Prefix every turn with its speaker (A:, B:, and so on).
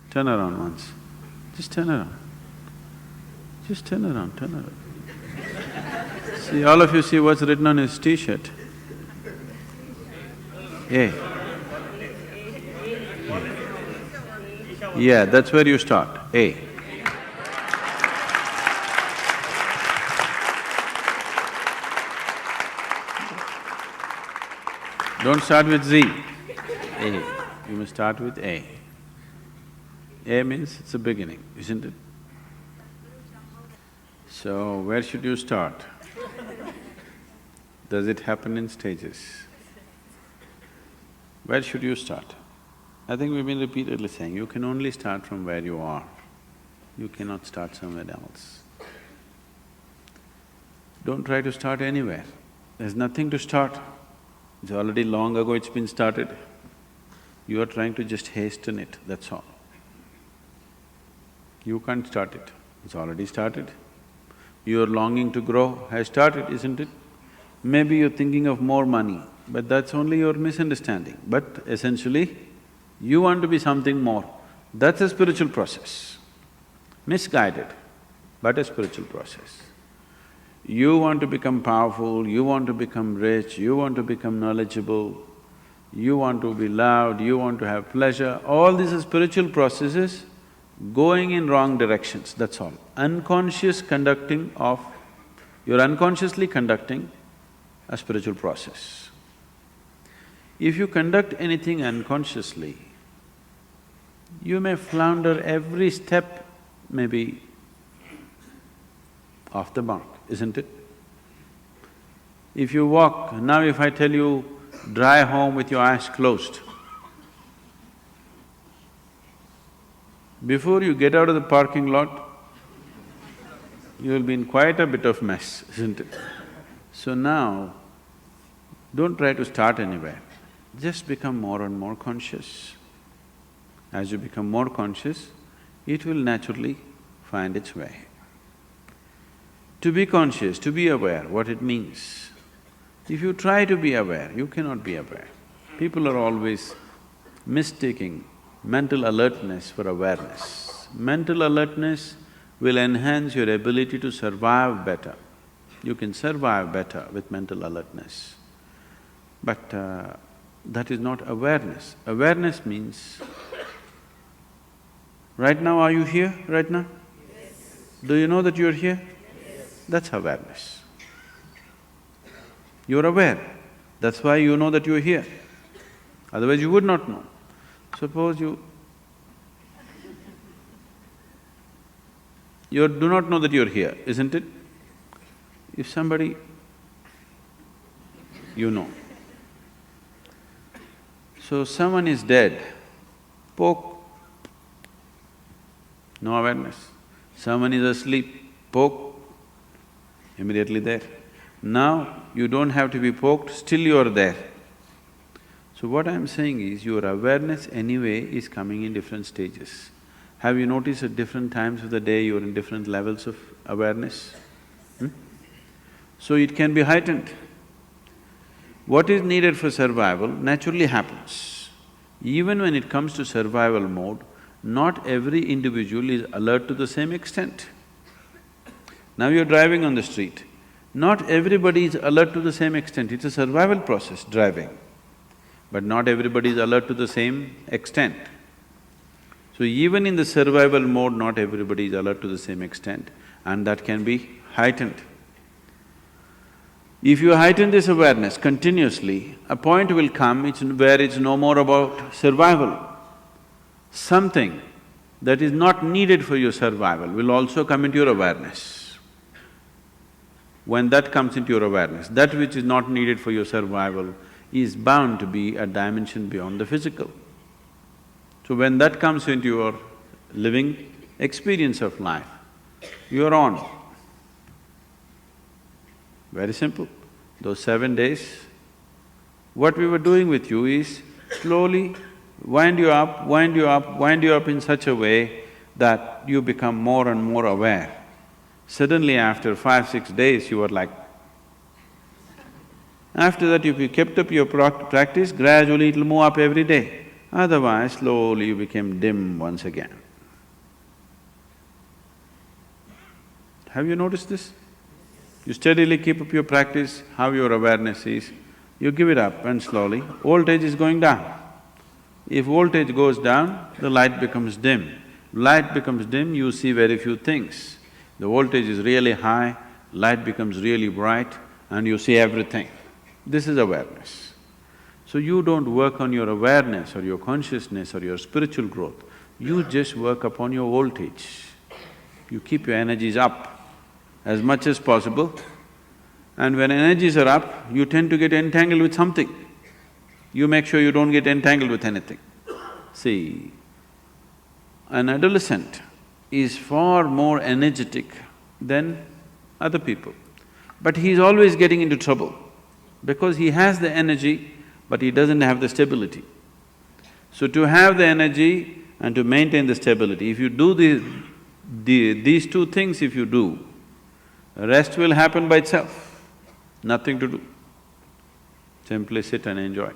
A: Turn around once. Just turn around. Just turn around, turn around. See, all of you see what's written on his t-shirt? A. Yeah, that's where you start, A. Don't start with Z, A. You must start with A. A means it's a beginning, isn't it? So, where should you start? Does it happen in stages? Where should you start? I think we've been repeatedly saying, you can only start from where you are. You cannot start somewhere else. Don't try to start anywhere. There's nothing to start. It's already long ago it's been started. You are trying to just hasten it, that's all. You can't start it, it's already started. Your longing to grow has started, isn't it? Maybe you're thinking of more money, but that's only your misunderstanding. But essentially, you want to be something more. That's a spiritual process. Misguided, but a spiritual process. You want to become powerful, you want to become rich, you want to become knowledgeable, you want to be loved, you want to have pleasure, all these are spiritual processes going in wrong directions, that's all. Unconscious conducting of… you're unconsciously conducting a spiritual process. If you conduct anything unconsciously, you may flounder every step, maybe off the mark, isn't it? If you walk… now if I tell you, drive home with your eyes closed, before you get out of the parking lot, you will be in quite a bit of mess, isn't it? So now, don't try to start anywhere, just become more and more conscious. As you become more conscious, it will naturally find its way. To be conscious, to be aware, what it means. If you try to be aware, you cannot be aware. People are always mistaking mental alertness for awareness. Mental alertness will enhance your ability to survive better. You can survive better with mental alertness. But that is not awareness. Awareness means, right now are you here, right now?
B: Yes.
A: Do you know that you're here?
B: Yes.
A: That's awareness. You're aware, that's why you know that you're here. Otherwise you would not know. Suppose you do not know that you're here, isn't it? If somebody… you know. So someone is dead, poke, no awareness. Someone is asleep, poke, immediately there. Now you don't have to be poked, still you are there. So what I'm saying is, your awareness anyway is coming in different stages. Have you noticed at different times of the day you're in different levels of awareness? So it can be heightened. What is needed for survival naturally happens. Even when it comes to survival mode, not every individual is alert to the same extent. Now you're driving on the street, not everybody is alert to the same extent, it's a survival process, driving. But not everybody is alert to the same extent. So even in the survival mode, not everybody is alert to the same extent, and that can be heightened. If you heighten this awareness continuously, a point will come where it's no more about survival. Something that is not needed for your survival will also come into your awareness. When that comes into your awareness, that which is not needed for your survival is bound to be a dimension beyond the physical. So when that comes into your living experience of life, you're on. Very simple. Those 7 days, what we were doing with you is slowly wind you up, wind you up, wind you up in such a way that you become more and more aware. Suddenly after 5-6 days, you were like… After that, if you kept up your practice, gradually it'll move up every day. Otherwise, slowly you became dim once again. Have you noticed this? You steadily keep up your practice, how your awareness is, you give it up and slowly, voltage is going down. If voltage goes down, the light becomes dim. Light becomes dim, you see very few things. The voltage is really high, light becomes really bright and you see everything. This is awareness. So you don't work on your awareness or your consciousness or your spiritual growth, you just work upon your voltage. You keep your energies up as much as possible, and when energies are up, you tend to get entangled with something. You make sure you don't get entangled with anything. See, an adolescent is far more energetic than other people, but he's always getting into trouble because he has the energy, but he doesn't have the stability. So to have the energy and to maintain the stability, if you do these two things if you do, rest will happen by itself, nothing to do. Simply sit and enjoy.